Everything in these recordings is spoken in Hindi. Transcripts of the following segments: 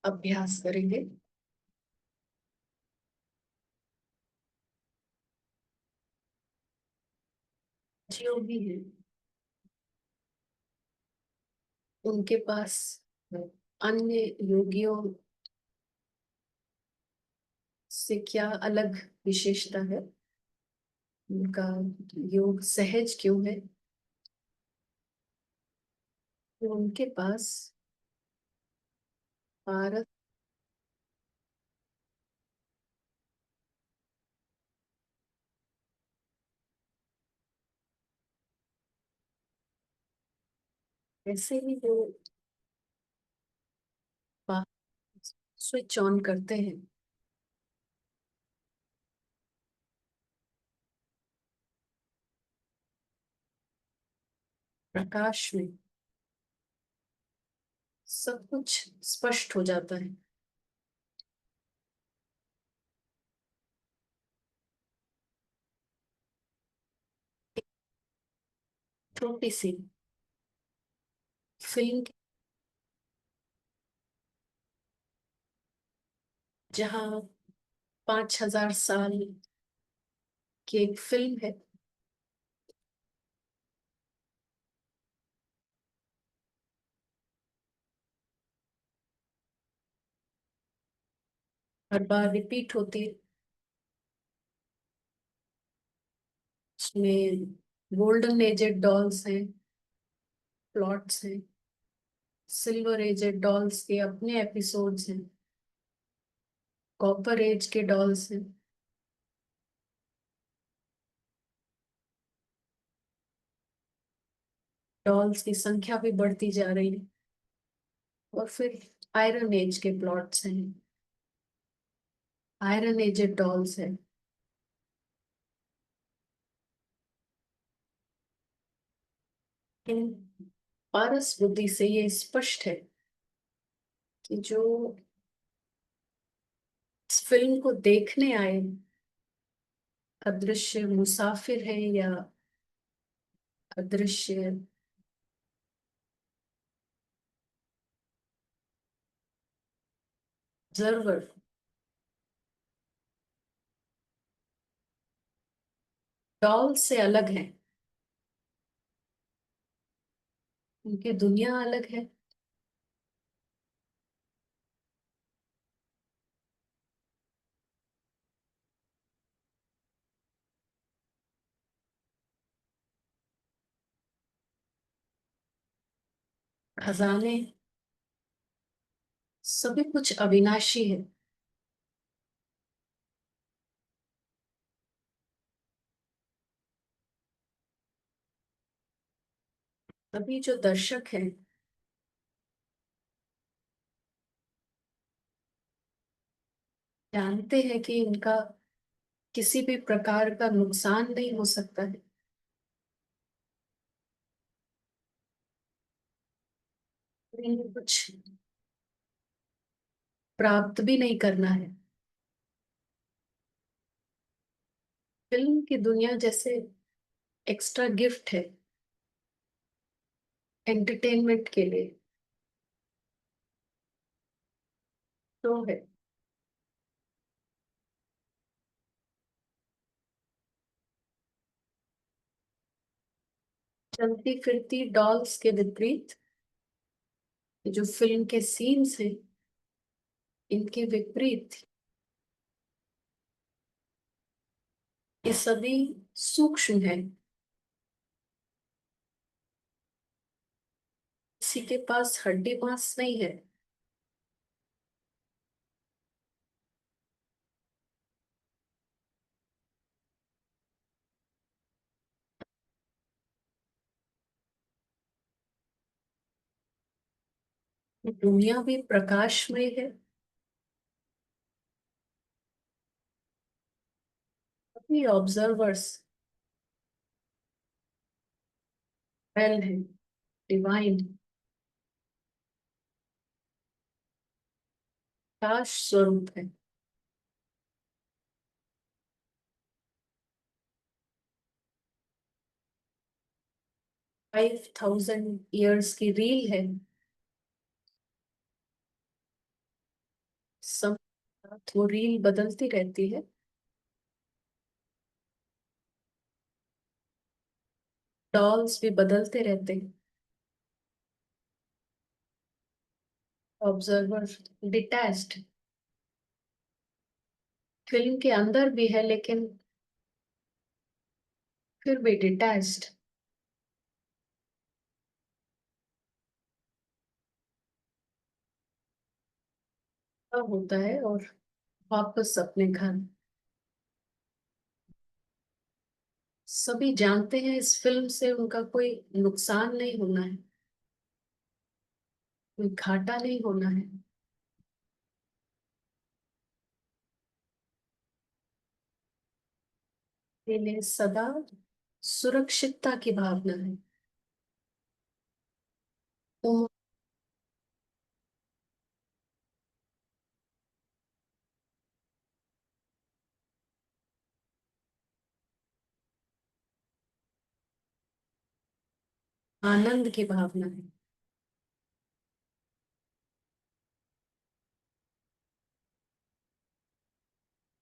अभ्यास करेंगे। जो भी है उनके पास अन्य योगियों से क्या अलग विशेषता है? उनका योग सहज क्यों है? तो उनके पास पारस ऐसे ही वो स्विच ऑन करते हैं। प्रकाश में सब कुछ स्पष्ट हो जाता है। छोटी सी फिल्म जहाँ 5,000 साल की एक फिल्म है। हर बार रिपीट होती है। उसमें गोल्डन एजेड डॉल्स हैं, प्लॉट्स हैं। सिल्वर एजेड डॉल्स के अपने एपिसोड्स हैं। कॉपर एज के डॉल्स हैं। डॉल्स की संख्या भी बढ़ती जा रही है। और फिर आयरन एज के प्लॉट्स हैं। आयरन एजेड डॉल्स है। इन पारस बुद्धि से ये स्पष्ट है कि जो इस फिल्म को देखने आए अदृश्य मुसाफिर है या अदृश्य ऑब्जर्वर, डॉल से अलग है। उनकी दुनिया अलग है। खजाने सभी कुछ अविनाशी है। तभी जो दर्शक हैं जानते हैं कि इनका किसी भी प्रकार का नुकसान नहीं हो सकता है। इन्हें कुछ प्राप्त भी नहीं करना है। फिल्म की दुनिया जैसे एक्स्ट्रा गिफ्ट है एंटरटेनमेंट के लिए। तो है चलती फिरती डॉल्स के विपरीत जो फिल्म के सीन्स हैं इनके विपरीत ये सभी सूक्ष्म है। किसी के पास हड्डी मांस नहीं है। दुनिया भी प्रकाशमय है। सभी ऑब्जर्वर्स वेल है, डिवाइन, प्रकाश स्वरूप है। 5000 ईयर्स की रील है। समय के साथ वो रील बदलती रहती है। डॉल्स भी बदलते रहते हैं। Observer detached. फिल्म के अंदर भी है लेकिन फिर भी डिटैच्ड। होता है और वापस अपने घर। सभी जानते हैं इस फिल्म से उनका कोई नुकसान नहीं होना है, कोई घाटा नहीं होना है। इन्हें सदा सुरक्षितता की भावना है। उम, आनंद की भावना है।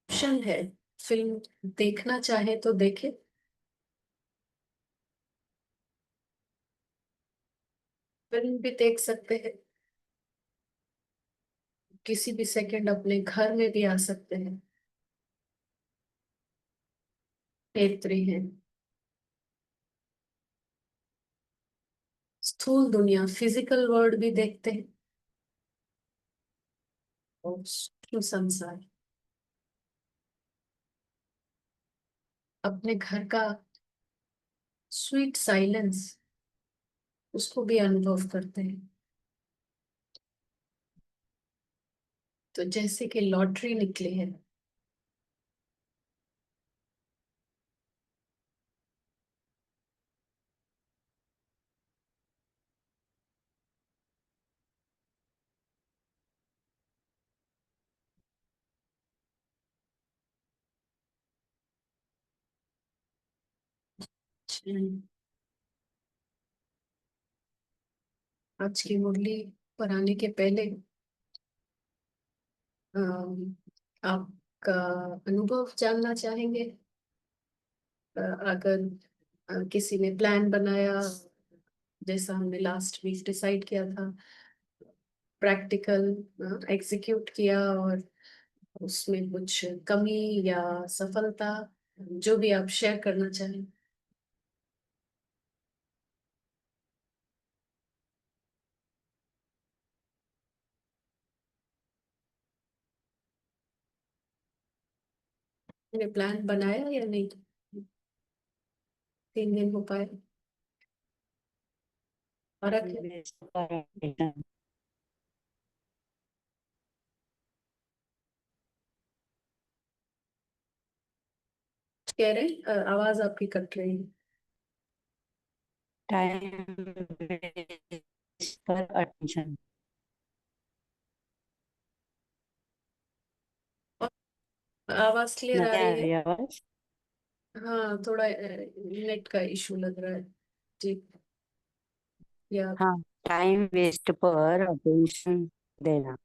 ऑप्शन है, फिल्म देखना चाहे तो देखे। फिल्म भी देख सकते हैं, किसी भी सेकंड अपने घर में भी आ सकते हैं। नेत्री है। स्थूल दुनिया फिजिकल वर्ल्ड भी देखते हैं और सूक्ष्म संसार अपने घर का स्वीट साइलेंस उसको भी अनुभव करते हैं। तो जैसे कि लॉटरी निकली है। आज की मुरली पर आने के पहले आपका अनुभव जानना चाहेंगे। अगर किसी ने प्लान बनाया, जैसा हमने लास्ट वीक डिसाइड किया था, प्रैक्टिकल एग्जीक्यूट किया और उसमें कुछ कमी या सफलता, जो भी आप शेयर करना चाहें। ने प्लान बनाया या नहीं? 3 दिन हो पाए? फर्क है? कह रहे हैं, आवाज आपकी कट रही है। टाइम पर अटेंशन। और आवाज क्लियर आ नहीं आ रही है? रही आवाज। हाँ, थोड़ा नेट का इशू लग रहा है। जी। या हाँ, टाइम वेस्ट पर अटेंशन देना।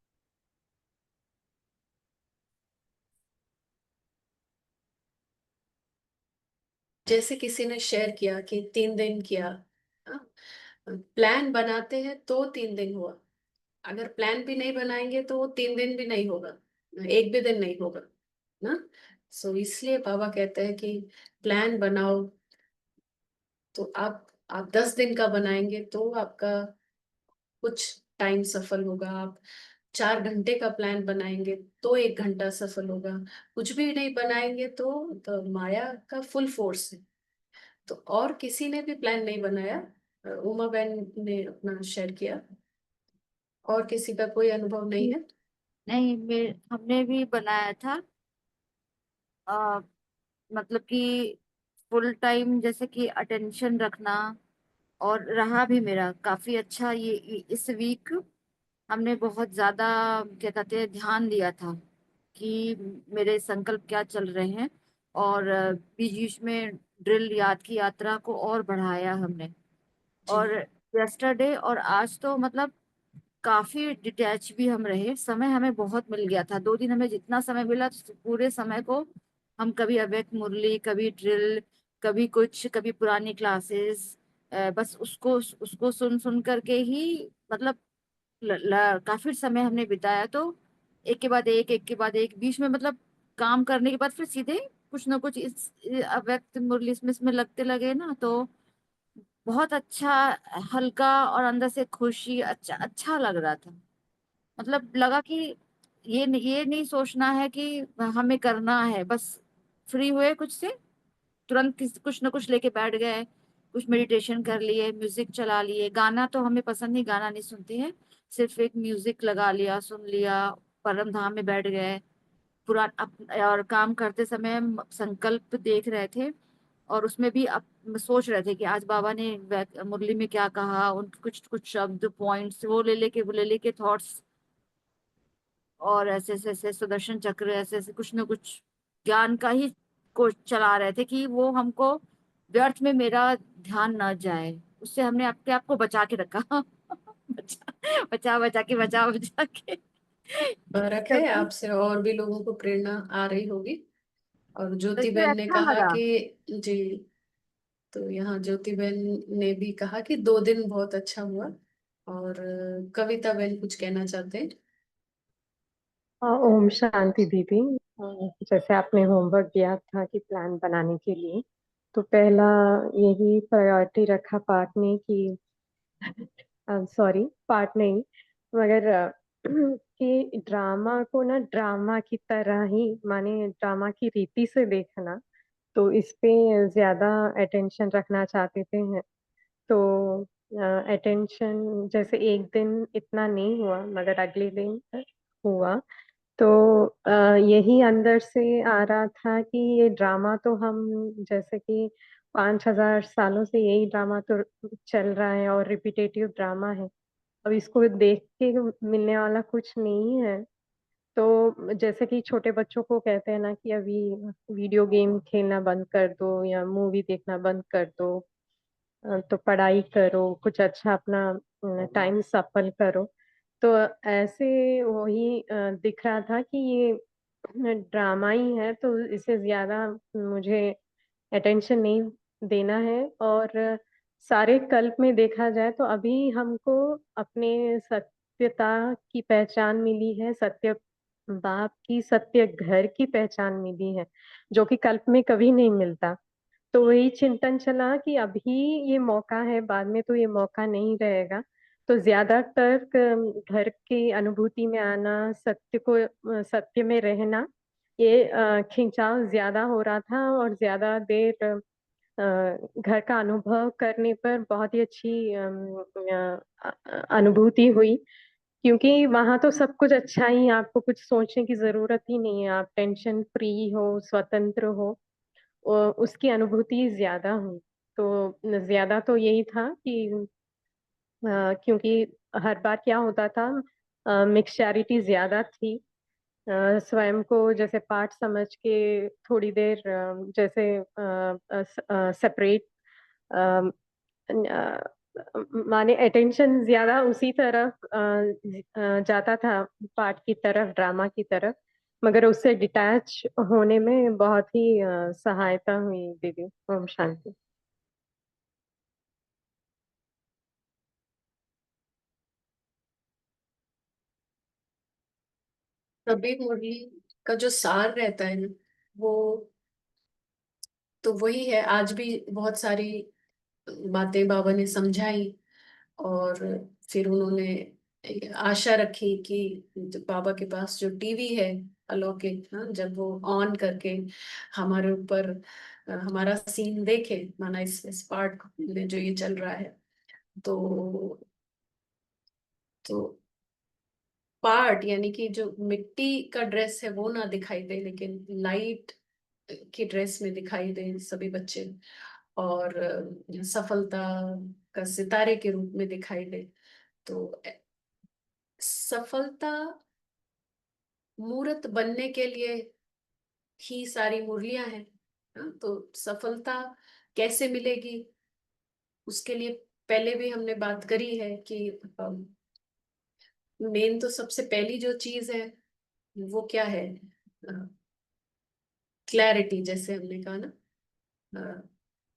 जैसे किसी ने शेयर किया कि 3 दिन किया। प्लान बनाते हैं तो 3 दिन हुआ। अगर प्लान भी नहीं बनाएंगे तो वो 3 दिन भी नहीं होगा, एक भी दिन नहीं होगा ना। सो इसलिए बाबा कहते हैं कि प्लान बनाओ। तो आप 10 दिन का बनाएंगे तो आपका कुछ टाइम सफल होगा। आप 4 घंटे का प्लान बनाएंगे तो 1 घंटा सफल होगा। कुछ भी नहीं बनाएंगे तो माया का फुल फोर्स है। तो और किसी ने भी प्लान नहीं बनाया। उमा बहन ने अपना शेयर किया। और किसी का कोई अनुभव नहीं है? नहीं, हमने भी बनाया था। आ, मतलब कि फुल टाइम जैसे कि अटेंशन रखना, और रहा भी मेरा काफी अच्छा। इस वीक हमने बहुत ज्यादा, क्या कहते हैं, ध्यान दिया था कि मेरे संकल्प क्या चल रहे हैं। और बीच बीच में ड्रिल याद की यात्रा को और बढ़ाया हमने। जी। और यस्टरडे और आज तो मतलब काफी डिटैच भी हम रहे, समय हमें बहुत मिल गया था। 2 दिन हमें जितना समय मिला, तो पूरे समय को हम कभी अव्यक्त मुरली, कभी ड्रिल, कभी कुछ, कभी पुरानी क्लासेस, बस उसको उसको सुन सुन करके ही मतलब काफी समय हमने बिताया। तो एक के बाद एक के बाद एक, बीच में मतलब काम करने के बाद फिर सीधे कुछ ना कुछ इस अव्यक्त मुरली इसमें लगते लगे ना, तो बहुत अच्छा, हल्का और अंदर से खुशी, अच्छा अच्छा लग रहा था। मतलब लगा कि ये नहीं सोचना है कि हमें करना है, बस फ्री हुए कुछ से तुरंत कुछ ना कुछ लेके बैठ गए, कुछ मेडिटेशन कर लिए, म्यूजिक चला लिए। गाना तो हमें पसंद नहीं, गाना नहीं सुनते हैं, सिर्फ एक म्यूजिक लगा लिया, सुन लिया, परम धाम में बैठ गए। और काम करते समय हम संकल्प देख रहे थे, और उसमें भी सोच रहे थे कि आज बाबा ने मुरली में क्या कहा, उनके कुछ कुछ शब्द पॉइंट्स वो ले लेके थॉट्स, और ऐसे ऐसे ऐसे सुदर्शन चक्र, ऐसे ऐसे कुछ ना कुछ ज्ञान का ही को चला रहे थे कि वो हमको व्यर्थ में मेरा ध्यान न जाए। उससे हमने अपने आप को बचा के रखा। बचा बचा के फर्क है, क्योंकि आपसे और भी लोगों को प्रेरणा आ रही होगी। और तो ज्योति इसलिए बहन ने अच्छा कहा लगा। कि जी, तो यहाँ ज्योति बहन ने भी कहा कि 2 दिन बहुत अच्छा हुआ। और कविता बहन कुछ कहना चाहते हैं। ओम शांति दीदी। जैसे आपने होमवर्क दिया था कि प्लान बनाने के लिए, तो पहला यही प्रायोरिटी रखा पार्ट ने कि सॉरी पार्ट नहीं, मगर कि ड्रामा को ना ड्रामा की तरह ही, माने ड्रामा की रीति से देखना, तो इस पे ज्यादा अटेंशन रखना चाहते थे हैं। तो अटेंशन जैसे एक दिन इतना नहीं हुआ, मगर अगले दिन हुआ। तो यही अंदर से आ रहा था कि ये ड्रामा तो हम, जैसे कि 5,000 सालों से यही ड्रामा तो चल रहा है और रिपीटेटिव ड्रामा है। अब इसको देख के मिलने वाला कुछ नहीं है। तो जैसे कि छोटे बच्चों को कहते हैं ना कि अभी वीडियो गेम खेलना बंद कर दो या मूवी देखना बंद कर दो, तो पढ़ाई करो, कुछ अच्छा अपना टाइम सफल करो। तो ऐसे वही दिख रहा था कि ये ड्रामा ही है, तो इसे ज्यादा मुझे अटेंशन नहीं देना है। और सारे कल्प में देखा जाए तो अभी हमको अपने सत्यता की पहचान मिली है, सत्य बाप की, सत्य घर की पहचान मिली है, जो कि कल्प में कभी नहीं मिलता। तो वही चिंतन चला कि अभी ये मौका है, बाद में तो ये मौका नहीं रहेगा। तो ज्यादातर घर की अनुभूति में आना, सत्य को सत्य में रहना, ये खिंचाव ज्यादा हो रहा था। और ज्यादा देर घर का अनुभव करने पर बहुत ही अच्छी अनुभूति हुई, क्योंकि वहां तो सब कुछ अच्छा ही है, आपको कुछ सोचने की जरूरत ही नहीं है, आप टेंशन फ्री हो, स्वतंत्र हो। उसकी अनुभूति ज्यादा हुई। तो ज्यादा तो यही था कि क्योंकि हर बार क्या होता था, मिक्सचैरिटी ज्यादा थी। स्वयं को जैसे पाठ समझ के थोड़ी देर जैसे सेपरेट, माने अटेंशन ज्यादा उसी तरफ जाता था, पाठ की तरफ, ड्रामा की तरफ। मगर उससे डिटैच होने में बहुत ही सहायता हुई दीदी। ओम शांति। कबीर मुरली का जो सार रहता है ना, वो तो वही है। आज भी बहुत सारी बातें बाबा ने समझाई। और फिर उन्होंने आशा रखी कि जब बाबा के पास जो टीवी है अलौकिक, हाँ, जब वो ऑन करके हमारे ऊपर हमारा सीन देखे, माना इस पार्ट में जो ये चल रहा है, तो तो पार्ट यानी कि जो मिट्टी का ड्रेस है वो ना दिखाई दे, लेकिन लाइट की ड्रेस में दिखाई दे सभी बच्चे। और सफलता का सितारे के रूप में दिखाई दे। तो सफलता मूर्त बनने के लिए ही सारी मुरलियां हैं। हाँ, तो सफलता कैसे मिलेगी, उसके लिए पहले भी हमने बात करी है कि मेन तो सबसे पहली जो चीज है वो क्या है, क्लैरिटी। जैसे हमने कहा ना, अ,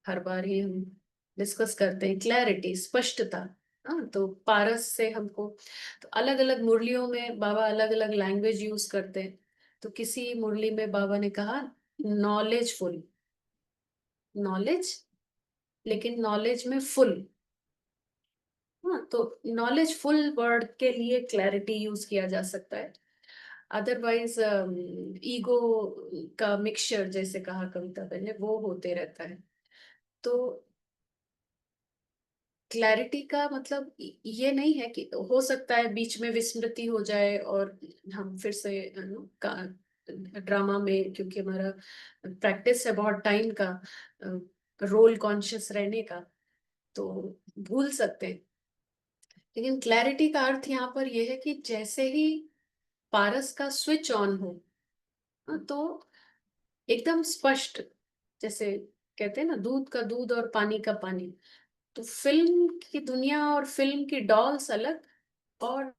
हर बार ही हम डिस्कस करते हैं क्लैरिटी, स्पष्टता। हाँ, तो पारस से हमको, तो अलग अलग मुरलियों में बाबा अलग अलग लैंग्वेज यूज करते हैं। तो किसी मुरली में बाबा ने कहा नॉलेजफुल, नॉलेज, लेकिन नॉलेज में फुल। हाँ, तो नॉलेजफुल वर्ड के लिए क्लैरिटी यूज किया जा सकता है। अदरवाइज ईगो का मिक्सचर, जैसे कहा कविता पहले, वो होते रहता है। तो क्लैरिटी का मतलब ये नहीं है कि हो सकता है बीच में विस्मृति हो जाए और हम फिर से ड्रामा में, क्योंकि हमारा प्रैक्टिस है बहुत टाइम का रोल कॉन्शियस रहने का, तो भूल सकते हैं। लेकिन क्लैरिटी का अर्थ यहाँ पर यह है कि जैसे ही पारस का स्विच ऑन हो, तो एकदम स्पष्ट, जैसे कहते हैं ना, दूध का दूध और पानी का पानी। तो फिल्म की दुनिया और फिल्म की डॉल्स अलग, और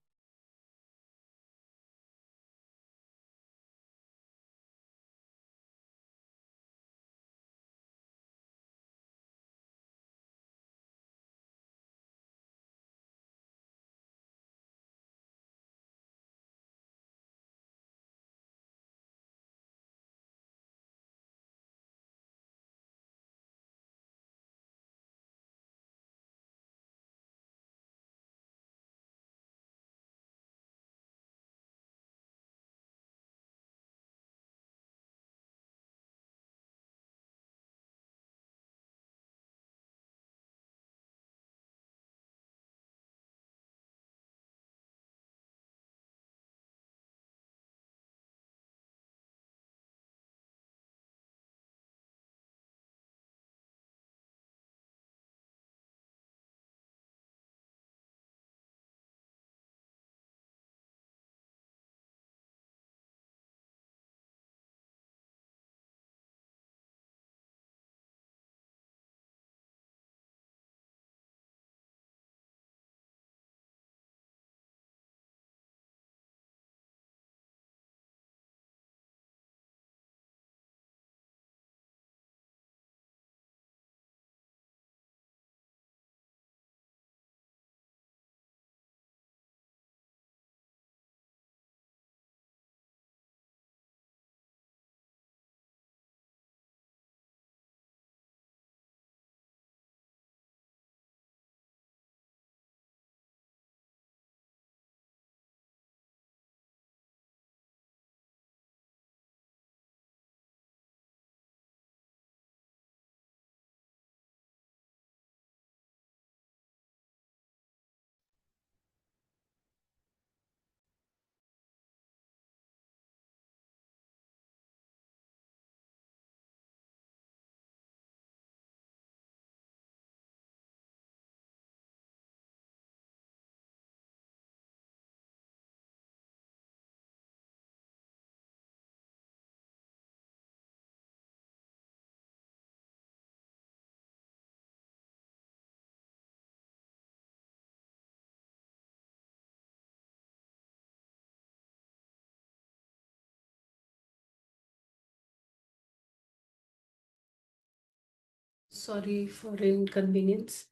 सॉरी फॉर इनकन्वीनियंस।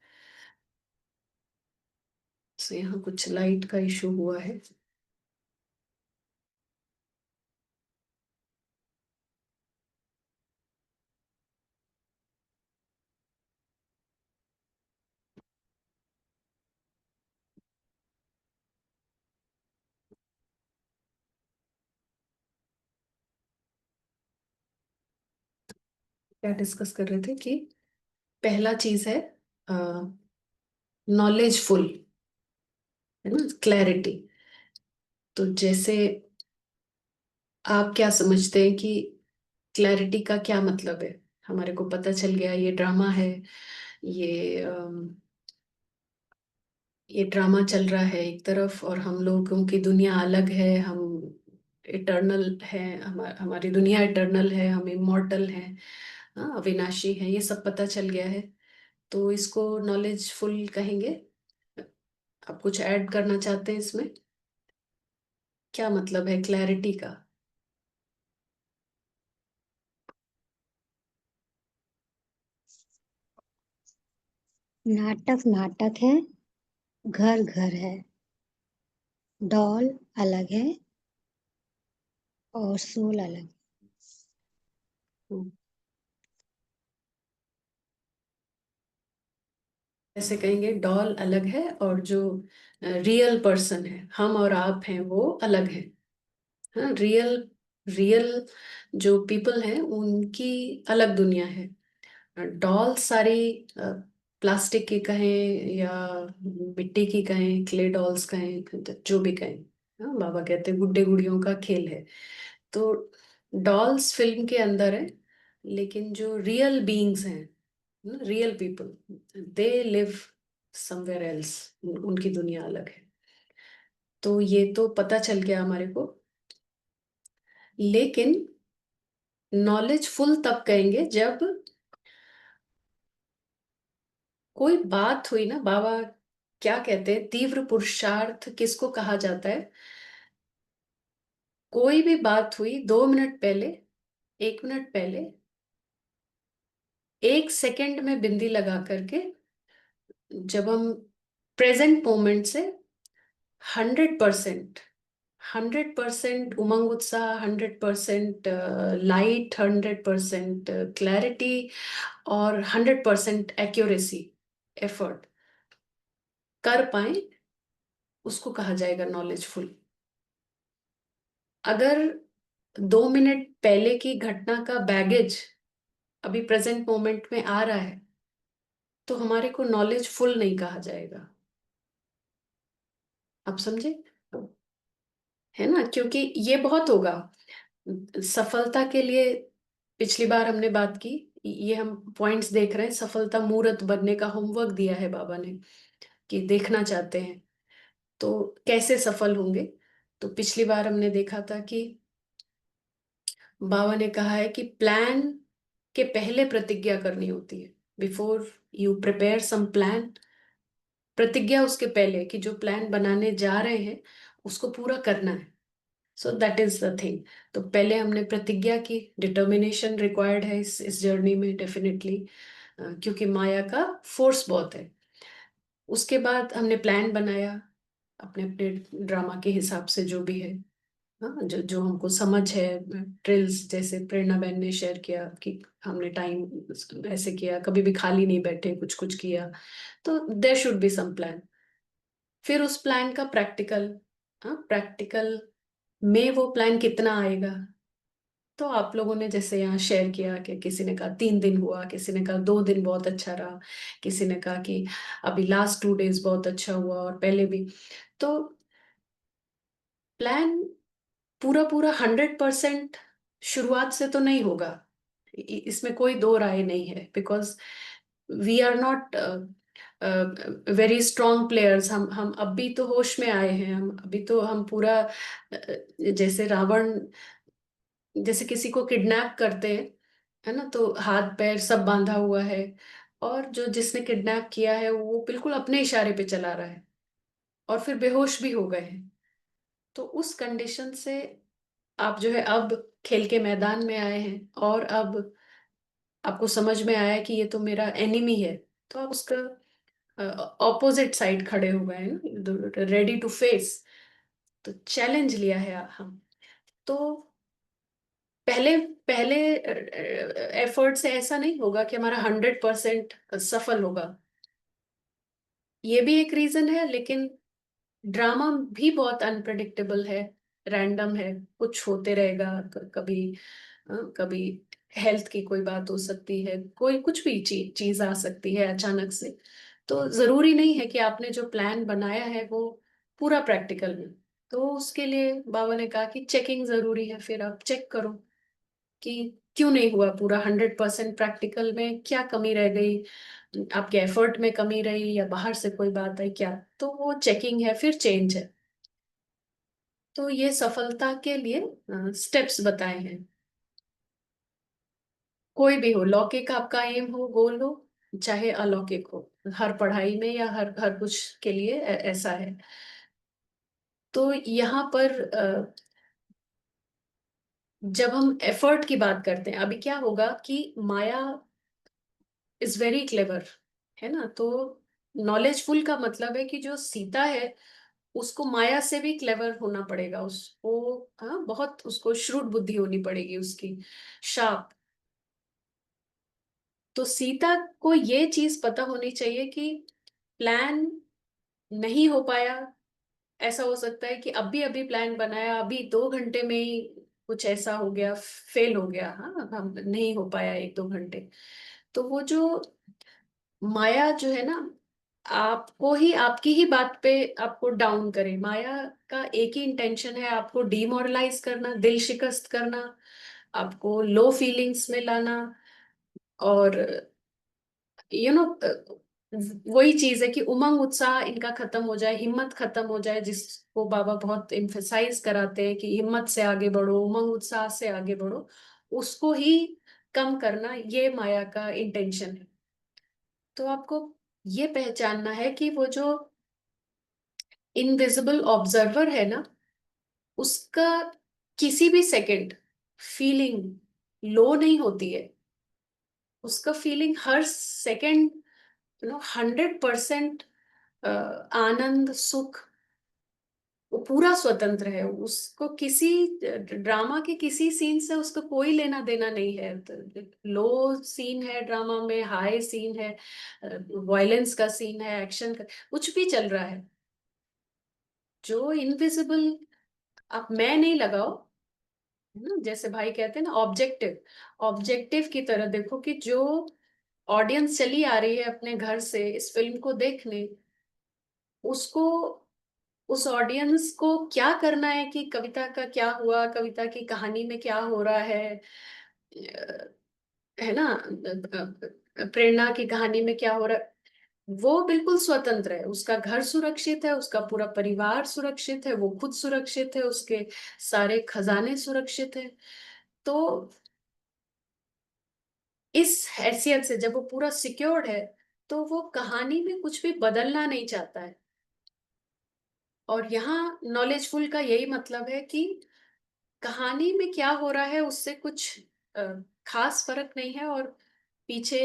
तो यहाँ कुछ लाइट का इशू हुआ है। क्या डिस्कस कर रहे थे कि पहला चीज है नॉलेजफुल, है ना, क्लैरिटी। तो जैसे आप क्या समझते हैं कि क्लैरिटी का क्या मतलब है? हमारे को पता चल गया ये ड्रामा है, ये ये ड्रामा चल रहा है एक तरफ, और हम लोगों की दुनिया अलग है। हम इटर्नल है, हमारी दुनिया इटर्नल है, हम इमॉर्टल हैं, हाँ, अविनाशी है, ये सब पता चल गया है। तो इसको नॉलेजफुल कहेंगे। आप कुछ ऐड करना चाहते हैं इसमें? क्या मतलब है क्लैरिटी का? नाटक नाटक है, घर घर है, डॉल अलग है और सोल अलग। हम्म, ऐसे कहेंगे डॉल अलग है और जो रियल पर्सन है, हम और आप हैं, वो अलग है। हाँ, रियल रियल जो पीपल हैं उनकी अलग दुनिया है। डॉल सारी प्लास्टिक की कहें या मिट्टी की कहें, क्ले डॉल्स कहें, जो भी कहें, हाँ, बाबा कहते हैं गुड्डे गुड़ियों का खेल है। तो डॉल्स फिल्म के अंदर है, लेकिन जो रियल बीइंग्स हैं, real people, they live somewhere else, उनकी दुनिया अलग है। तो ये तो पता चल गया हमारे को। लेकिन नॉलेज फुल तब कहेंगे जब कोई बात हुई ना। बाबा क्या कहते हैं, तीव्र पुरुषार्थ किसको कहा जाता है? कोई भी बात हुई 2 मिनट पहले, 1 मिनट पहले, 1 सेकंड में बिंदी लगा करके, जब हम प्रेजेंट मोमेंट से 100%, 100% उमंग उत्साह, 100% लाइट, 100% क्लैरिटी और 100% एक्यूरेसी, एफर्ट कर पाए, उसको कहा जाएगा नॉलेजफुल। अगर 2 मिनट पहले की घटना का बैगेज अभी प्रेजेंट मोमेंट में आ रहा है, तो हमारे को नॉलेजफुल नहीं कहा जाएगा। आप समझे? है ना, क्योंकि ये बहुत होगा सफलता के लिए। पिछली बार हमने बात की, ये हम पॉइंट्स देख रहे हैं, सफलता मूर्त बनने का होमवर्क दिया है बाबा ने, कि देखना चाहते हैं तो कैसे सफल होंगे। तो पिछली बार हमने देखा था कि बाबा ने कहा है कि प्लान के पहले प्रतिज्ञा करनी होती है। Before you prepare some plan, प्रतिज्ञा उसके पहले, कि जो प्लान बनाने जा रहे हैं उसको पूरा करना है। So that is the thing. तो पहले हमने प्रतिज्ञा की, डिटर्मिनेशन रिक्वायर्ड है इस जर्नी में डेफिनेटली, क्योंकि माया का फोर्स बहुत है। उसके बाद हमने प्लान बनाया अपने अपने ड्रामा के हिसाब से, जो भी है, हाँ, जो जो हमको समझ है। ड्रिल्स जैसे प्रेरणा बहन ने शेयर किया कि हमने टाइम ऐसे किया, कभी भी खाली नहीं बैठे, कुछ कुछ किया। तो there should be some plan. फिर उस प्लान का प्रैक्टिकल, हाँ, प्रैक्टिकल में वो प्लान कितना आएगा। तो आप लोगों ने जैसे यहाँ शेयर किया कि किसी ने कहा 3 दिन हुआ, किसी ने कहा 2 दिन बहुत अच्छा रहा, किसी ने कहा कि अभी लास्ट 2 डेज बहुत अच्छा हुआ और पहले भी। तो प्लान पूरा पूरा 100% शुरुआत से तो नहीं होगा, इसमें कोई दो राय नहीं है। Because we are not very strong players. हम अभी तो होश में आए हैं, हम अभी तो हम पूरा जैसे रावण, जैसे किसी को किडनैप करते हैं, है ना, तो हाथ पैर सब बांधा हुआ है, और जो जिसने किडनैप किया है वो बिल्कुल अपने इशारे पे चला रहा है, और फिर बेहोश भी हो गए हैं। तो उस कंडीशन से आप जो है अब खेल के मैदान में आए हैं, और अब आपको समझ में आया कि ये तो मेरा एनिमी है, तो आप उसका ऑपोजिट साइड खड़े हो गए हैं ना, रेडी टू फेस। तो चैलेंज लिया है हम। तो पहले पहले एफर्ट से ऐसा नहीं होगा कि हमारा 100% सफल होगा। ये भी एक रीजन है, लेकिन ड्रामा भी बहुत अनप्रडिक्टेबल है, रैंडम है, कुछ होते रहेगा। कभी कभी हेल्थ की कोई बात हो सकती है, कोई कुछ भी चीज आ सकती है अचानक से। तो जरूरी नहीं है कि आपने जो प्लान बनाया है वो पूरा प्रैक्टिकल में। तो उसके लिए बाबा ने कहा कि चेकिंग जरूरी है। फिर आप चेक करो कि क्यों नहीं हुआ पूरा 100% प्रैक्टिकल में, क्या कमी रह गई, आपके एफर्ट में कमी रही, या बाहर से कोई बात है क्या। तो वो चेकिंग है, फिर चेंज है। तो ये सफलता के लिए स्टेप्स बताए हैं। कोई भी हो, लौकिक आपका एम हो, गोल हो, चाहे अलौकिक हो, हर पढ़ाई में या हर हर कुछ के लिए ऐसा है। तो यहाँ पर जब हम एफर्ट की बात करते हैं, अभी क्या होगा कि माया इज वेरी क्लेवर, है ना। तो नॉलेजफुल का मतलब है कि जो सीता है उसको माया से भी क्लेवर होना पड़ेगा, उसको हाँ बहुत उसको श्रुत बुद्धि होनी पड़ेगी उसकी, शार्प। तो सीता को ये चीज पता होनी चाहिए कि प्लान नहीं हो पाया। ऐसा हो सकता है कि अभी अभी प्लान बनाया, अभी 2 घंटे में ही कुछ ऐसा हो गया, फेल हो गया, हाँ हम नहीं हो पाया 1-2 घंटे। तो वो जो माया जो है ना, आपको ही आपकी ही बात पे आपको डाउन करे। माया का एक ही इंटेंशन है, आपको डिमोरलाइज करना, दिल शिकस्त करना, आपको लो फीलिंग्स में लाना। और वही चीज है कि उमंग उत्साह इनका खत्म हो जाए, हिम्मत खत्म हो जाए, जिसको बाबा बहुत इम्फेसाइज कराते हैं कि हिम्मत से आगे बढ़ो, उमंग उत्साह से आगे बढ़ो, उसको ही कम करना, ये माया का इंटेंशन है। तो आपको ये पहचानना है कि वो जो इनविजिबल ऑब्जर्वर है ना, उसका किसी भी सेकंड फीलिंग लो नहीं होती है। उसका फीलिंग हर सेकंड 100% आनंद सुख, वो पूरा स्वतंत्र है। उसको किसी ड्रामा के किसी सीन से उसको कोई लेना देना नहीं है। लो सीन है ड्रामा में, हाई सीन है, वायलेंस का सीन है, एक्शन का, कुछ भी चल रहा है, जो इनविजिबल, आप मैं नहीं लगाओ, है ना। जैसे भाई कहते हैं ना, ऑब्जेक्टिव, ऑब्जेक्टिव की तरह देखो कि जो ऑडियंस चली आ रही है अपने घर से इस फिल्म को देखने, उसको, उस ऑडियंस को क्या करना है कि कविता का क्या हुआ, कविता की कहानी में क्या हो रहा है ना, प्रेरणा की कहानी में क्या हो रहा है, वो बिल्कुल स्वतंत्र है। उसका घर सुरक्षित है, उसका पूरा परिवार सुरक्षित है, वो खुद सुरक्षित है, उसके सारे खजाने सुरक्षित है। तो इस हैसियत से जब वो पूरा सिक्योर्ड है, तो वो कहानी में कुछ भी बदलना नहीं चाहता है। और यहाँ नॉलेजफुल का यही मतलब है कि कहानी में क्या हो रहा है उससे कुछ अ, खास फर्क नहीं है। और पीछे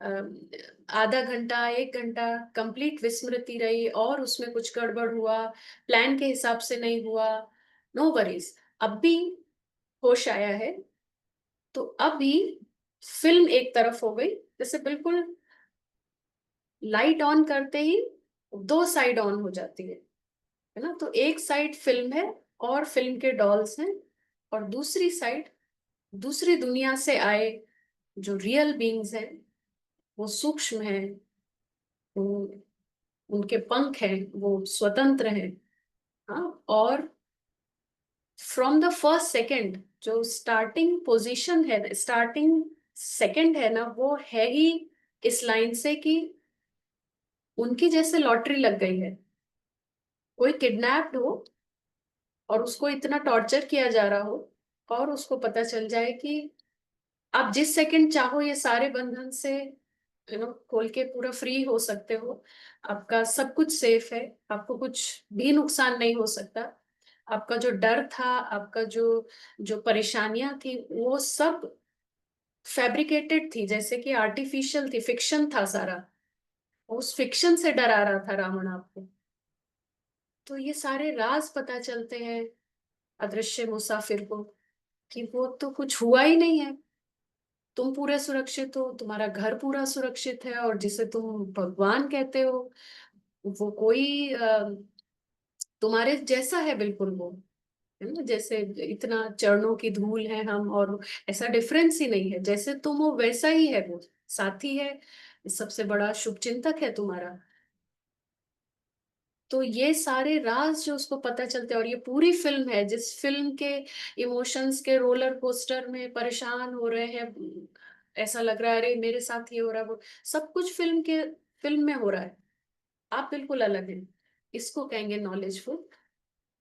अ, आधा घंटा 1 घंटा कंप्लीट विस्मृति रही और उसमें कुछ गड़बड़ हुआ, प्लान के हिसाब से नहीं हुआ, नो वरीज। अब भी होश आया है, तो अभी फिल्म एक तरफ हो गई, जैसे बिल्कुल लाइट ऑन करते ही 2 साइड ऑन हो जाती है ना। तो एक साइड फिल्म है और फिल्म के डॉल्स हैं, और दूसरी साइड दूसरी दुनिया से आए जो रियल बीइंग्स हैं, वो सूक्ष्म हैं, वो, उनके पंख हैं, वो स्वतंत्र हैं। हाँ, और फ्रॉम द फर्स्ट सेकंड जो स्टार्टिंग पोजीशन है, स्टार्टिंग सेकंड है ना, वो है ही इस लाइन से कि उनकी जैसे लॉटरी लग गई है। कोई किडनैप्ड हो और उसको इतना टॉर्चर किया जा रहा हो, और उसको पता चल जाए कि आप जिस सेकंड चाहो ये सारे बंधन से खोल के पूरा फ्री हो सकते हो, आपका सब कुछ सेफ है, आपको कुछ भी नुकसान नहीं हो सकता। आपका जो डर था, आपका जो जो परेशानियां थी, वो सब फैब्रिकेटेड थी, जैसे कि आर्टिफिशियल थी, फिक्शन था सारा। उस फिक्शन से डरा रहा था रावण आपको। तो ये सारे राज पता चलते हैं अदृश्य मुसाफिर को, कि वो तो कुछ हुआ ही नहीं है। तुम पूरे सुरक्षित हो, तुम्हारा घर पूरा सुरक्षित है, और जिसे तुम भगवान कहते हो वो कोई तुम्हारे जैसा है बिल्कुल, वो है ना। जैसे इतना चरणों की धूल है हम, और ऐसा डिफरेंस ही नहीं है, जैसे तुम हो वैसा ही है वो, साथी है, सबसे बड़ा शुभ चिंतक है तुम्हारा। तो ये सारे राज जो उसको पता चलते हैं, और ये पूरी फिल्म है जिस फिल्म के इमोशंस के रोलर कोस्टर में परेशान हो रहे हैं, ऐसा लग रहा है अरे मेरे साथ ये हो रहा है, वो सब कुछ फिल्म में हो रहा है। आप बिल्कुल अलग हैं, इसको कहेंगे नॉलेजफुल।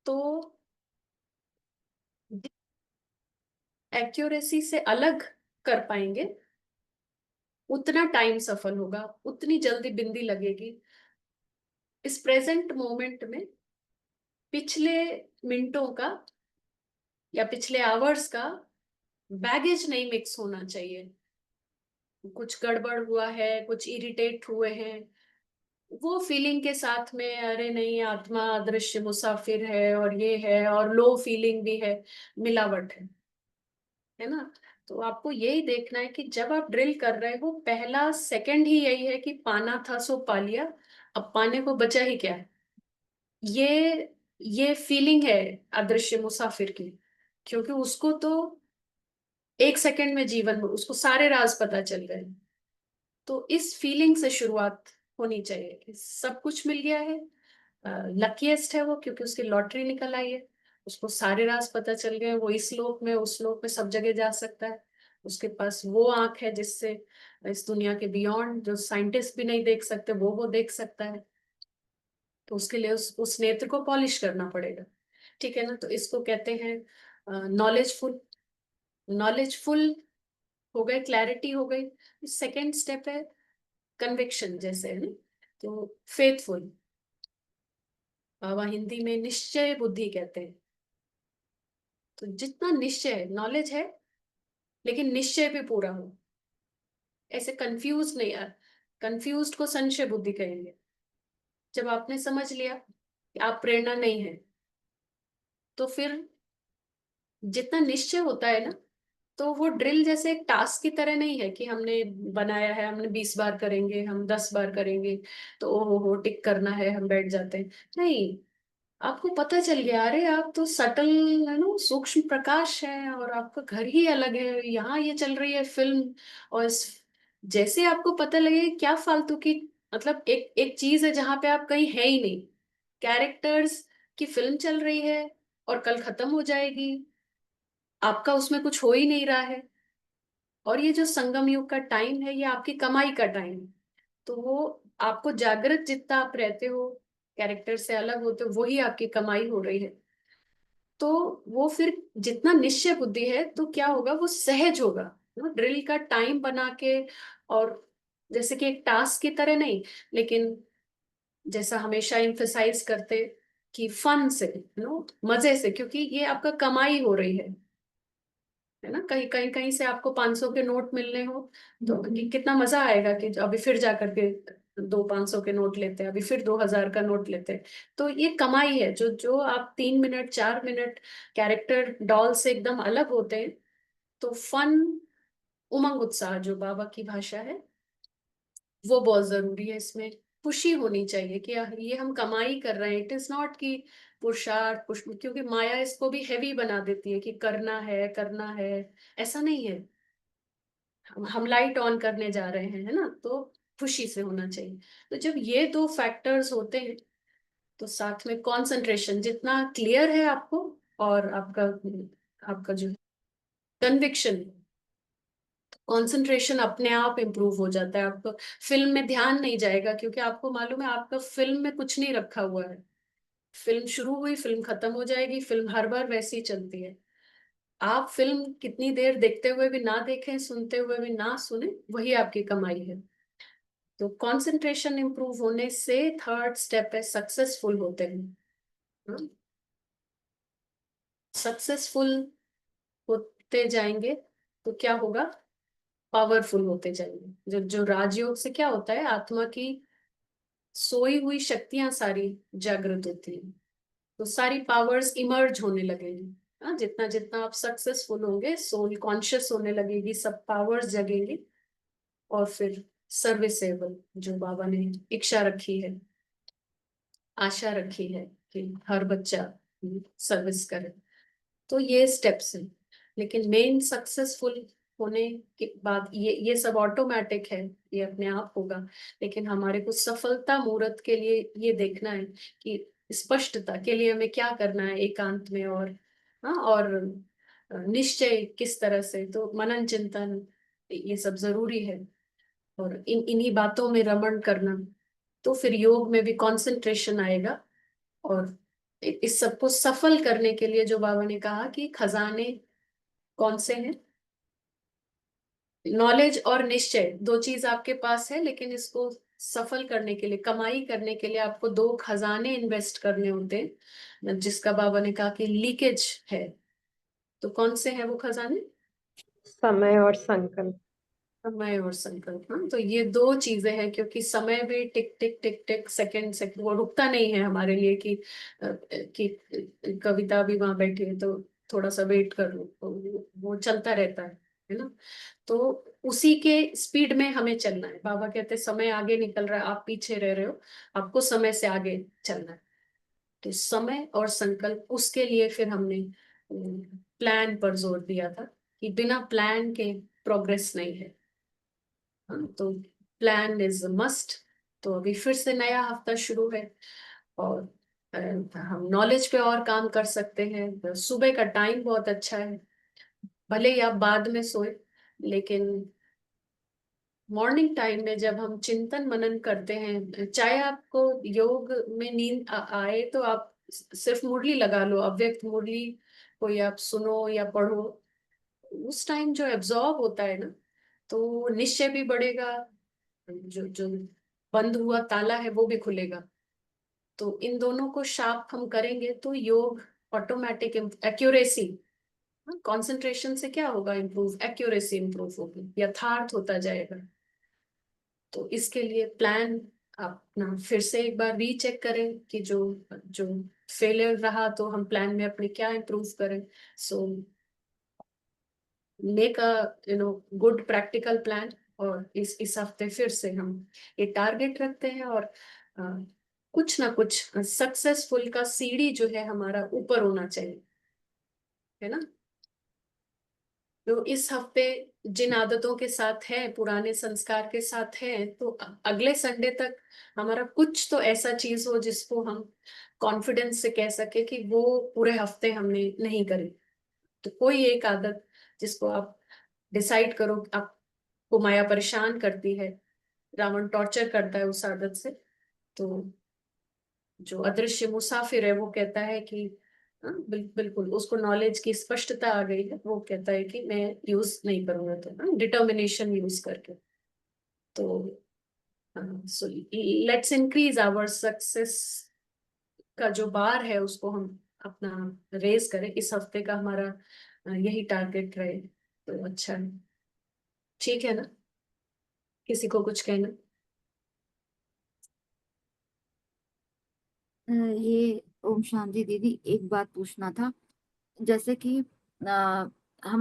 तो जिस, एक्यूरेसी से अलग कर पाएंगे, उतना टाइम सफल होगा, उतनी जल्दी बिंदी लगेगी। इस प्रेजेंट मोमेंट में पिछले मिनटों का या पिछले आवर्स का बैगेज नहीं मिक्स होना चाहिए। कुछ गड़बड़ हुआ है, कुछ इरिटेट हुए हैं, वो फीलिंग के साथ में अरे नहीं आत्मा अदृश्य मुसाफिर है और ये है और लो फीलिंग भी है, मिलावट है ना। तो आपको यही देखना है कि जब आप ड्रिल कर रहे हो, पहला सेकंड ही यही है कि पाना था सो पा लिया, अब पाने को बचा ही क्या है। ये फीलिंग है अदृश्य मुसाफिर की, क्योंकि उसको तो एक सेकंड में जीवन में उसको सारे राज पता चल गए। तो इस फीलिंग से शुरुआत होनी चाहिए कि सब कुछ मिल गया है, लकीएस्ट है वो क्योंकि उसकी लॉटरी निकल आई है, उसको सारे राज पता चल गए, वो इस लोक में उस लोक में सब जगह जा सकता है। उसके पास वो आंख है जिससे इस दुनिया के बियॉन्ड जो साइंटिस्ट भी नहीं देख सकते वो देख सकता है। तो उसके लिए उस नेत्र को पॉलिश करना पड़ेगा। ठीक है ना। तो इसको कहते हैं नॉलेजफुल। नॉलेजफुल हो गए, क्लैरिटी हो गई। सेकेंड स्टेप है कन्विक्शन, जैसे है ना। तो फेथफुल, वह हिंदी में निश्चय बुद्धि कहते हैं। तो जितना निश्चय है, नॉलेज है लेकिन निश्चय भी पूरा हो, ऐसे कंफ्यूज नहीं यार। कंफ्यूज को संशय बुद्धि कहेंगे। जब आपने समझ लिया कि आप प्रेरणा नहीं है, तो फिर जितना निश्चय होता है ना, तो वो ड्रिल जैसे एक टास्क की तरह नहीं है कि हमने बनाया है, हमने 20 बार करेंगे, हम 10 बार करेंगे, तो ओ हो टिक करना है, हम बैठ जाते हैं। नहीं, आपको पता चल गया अरे आप तो सटल है ना, सूक्ष्म प्रकाश है और आपका घर ही अलग है, यहाँ ये चल रही है फिल्म। और जैसे आपको पता लगे क्या फालतू की, मतलब एक एक चीज है जहां पे आप कहीं है ही नहीं, कैरेक्टर्स की फिल्म चल रही है और कल खत्म हो जाएगी, आपका उसमें कुछ हो ही नहीं रहा है। और ये जो संगम युग का टाइम है, ये आपकी कमाई का टाइम है। तो वो आपको जागृत जितना आप रहते हो, कैरेक्टर से अलग होते हो, वही आपकी कमाई हो रही है। तो वो फिर जितना निश्चय बुद्धि है तो क्या होगा, वो सहज होगा ना, ड्रिल का टाइम बना के। और जैसे कि एक टास्क की तरह नहीं, लेकिन जैसा हमेशा इम्फेसाइज करते कि फन से, मजे से, क्योंकि ये आपका कमाई हो रही है ना। कहीं कहीं कहीं से आपको 500 के नोट मिलने हो तो कितना मजा आएगा कि अभी फिर जा करके दो 500 के नोट लेते हैं, अभी फिर 2000 का नोट लेते हैं। तो ये कमाई है, जो जो आप 3 मिनट 4 मिनट कैरेक्टर डॉल से एकदम अलग होते हैं। तो फन, उमंग उत्साह जो बाबा की भाषा है, वो बहुत जरूरी है इसमें। खुशी होनी चाहिए कि ये हम कमाई कर रहे हैं। इट इज नॉट कि पुरुषार्थ क्योंकि माया इसको भी हैवी बना देती है कि करना है करना है। ऐसा नहीं है। हम लाइट ऑन करने जा रहे हैं, है ना, तो खुशी से होना चाहिए। तो जब ये दो फैक्टर्स होते हैं, तो साथ में कंसंट्रेशन जितना क्लियर है आपको, और आपका आपका जो कन्विक्शन, कंसंट्रेशन अपने आप इम्प्रूव हो जाता है। आपको फिल्म में ध्यान नहीं जाएगा क्योंकि आपको मालूम है आपका फिल्म में कुछ नहीं रखा हुआ है। फिल्म शुरू हुई, फिल्म खत्म हो जाएगी, फिल्म हर बार वैसी ही चलती है। आप फिल्म कितनी देर देखते हुए भी ना देखें, सुनते हुए भी ना सुने, वही आपकी कमाई है। तो कंसंट्रेशन इंप्रूव होने से थर्ड स्टेप है सक्सेसफुल होते हैं। सक्सेसफुल होते जाएंगे तो क्या होगा, पावरफुल होते जाएंगे। जो जो राजयोग से क्या होता है, आत्मा की सोई हुई शक्तियां सारी जागृत होती हैं, तो सारी पावर्स इमर्ज होने लगेंगी। हाँ, जितना जितना आप सक्सेसफुल होंगे, सोल कॉन्शियस होने लगेगी, सब पावर्स जगेंगी। और फिर सर्विसेबल, जो बाबा ने इच्छा रखी है, आशा रखी है कि हर बच्चा सर्विस करे। तो ये स्टेप्स हैं। लेकिन मेन सक्सेसफुल होने के बाद ये सब ऑटोमेटिक है, ये अपने आप होगा। लेकिन हमारे को सफलता मुहूर्त के लिए ये देखना है कि स्पष्टता के लिए हमें क्या करना है एकांत में, और हाँ, और निश्चय किस तरह से, तो मनन चिंतन ये सब जरूरी है। और इन्हीं बातों में रमण करना, तो फिर योग में भी कंसंट्रेशन आएगा। और इस सबको सफल करने के लिए जो बाबा ने कहा कि खजाने कौन से हैं, नॉलेज और निश्चय दो चीज आपके पास है, लेकिन इसको सफल करने के लिए, कमाई करने के लिए आपको दो खजाने इन्वेस्ट करने होते हैं, जिसका बाबा ने कहा कि लीकेज है। तो कौन से हैं वो खजाने? समय और संकल्प। समय और संकल्प। हाँ, तो ये दो चीजें हैं, क्योंकि समय भी टिक टिक टिक टिक, सेकंड सेकंड, वो रुकता नहीं है हमारे लिए कि कविता भी वहां बैठी है तो थोड़ा सा वेट कर लो, तो वो चलता रहता है ना। तो उसी के स्पीड में हमें चलना है। बाबा कहते हैं समय आगे निकल रहा है, आप पीछे रह रहे हो, आपको समय से आगे चलना है। तो समय और संकल्प, उसके लिए फिर हमने प्लान पर जोर दिया था कि बिना प्लान के प्रोग्रेस नहीं है। हाँ, तो प्लान इज मस्ट। तो अभी फिर से नया हफ्ता शुरू है, और हम नॉलेज पे और काम कर सकते हैं। सुबह का टाइम बहुत अच्छा है, भले ही आप बाद में सोए, लेकिन मॉर्निंग टाइम में जब हम चिंतन मनन करते हैं, चाहे आपको योग में नींद आए तो आप सिर्फ मुरली लगा लो, अव्यक्त मुरली कोई आप सुनो या पढ़ो, उस टाइम जो एब्जॉर्ब होता है ना, तो निश्चय भी बढ़ेगा, जो जो बंद हुआ ताला है वो भी खुलेगा। तो इन दोनों को शार्प हम करेंगे तो योग ऑटोमेटिक, एक्यूरेसी, कंसंट्रेशन से क्या होगा, इम्प्रूव, एक्यूरेसी इम्प्रूव होगी, यथार्थ होता जाएगा। तो इसके लिए प्लान अपना फिर से एक बार रीचेक करें कि जो जो फेलियर रहा तो हम प्लान में अपने क्या इम्प्रूव करें। So make a good practical plan. और इस हफ्ते फिर से हम ये टारगेट रखते हैं, और कुछ ना कुछ सक्सेसफुल का सीढ़ी जो है हमारा ऊपर होना चाहिए, है ना। तो इस हफ्ते जिन आदतों के साथ है, पुराने संस्कार के साथ है, तो अगले संडे तक हमारा कुछ तो ऐसा चीज हो जिसको हम कॉन्फिडेंस से कह सके कि वो पूरे हफ्ते हमने नहीं करी। तो कोई एक आदत जिसको आप डिसाइड करो, आपको माया परेशान करती है, रावण टॉर्चर करता है उस आदत से, तो जो अदृश्य मुसाफिर है वो कहता है कि बिल्कुल उसको नॉलेज की स्पष्टता आ गई है, वो कहता है कि मैं यूज नहीं करूंगा, तो डिटर्मिनेशन यूज करके। तो so let's increase our success का जो बार है उसको हम अपना रेज करें। इस हफ्ते का हमारा यही टारगेट रहे तो अच्छा है। ठीक है ना, किसी को कुछ कहना? ये ओम शांति दीदी, एक बात पूछना था। जैसे कि